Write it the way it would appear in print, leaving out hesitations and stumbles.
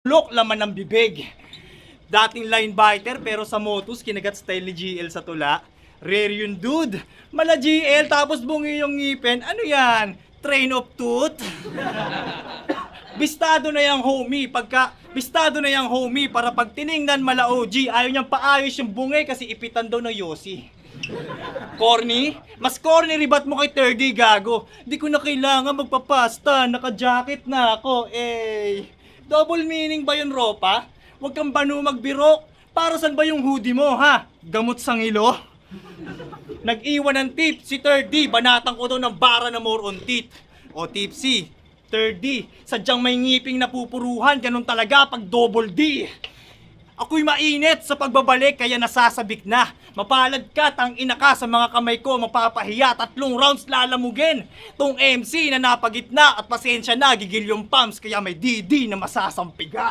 Lok, laman ng bibig. Dating linebiter pero sa Motus kinagat style ni GL sa tula. Rare yun dude. Mala GL tapos bungi yung ngipin. Ano yan? Train of tooth? Bistado na yung homie. Bistado na yung homie para pag tiningnan mala OG, ayaw niyang paayos yung bungi kasi ipitan daw ng Yossi. Corny? Mas corny ribat mo kay 30 gago. Di ko na kailangan magpapasta. Naka-jacket na ako. Double meaning ba yun, Ropa? Huwag kang banu magbiro. Para saan ba yung hoodie mo, ha? Gamot sang ilo? Nag-iwan ng tip si 30. Banatang ko daw ng bara na more on teeth. O tipsy, 30. Sadyang may ngiping napupuruhan. Ganun talaga pag double D. Ako'y mainit sa pagbabalik kaya nasasabik na. Mapalad ka, tang ina ka sa mga kamay ko, mapapahiya, 3 rounds lalamugin. Tong MC na napagitna at pasensya na, gigil yung pumps kaya may DD na masasampiga.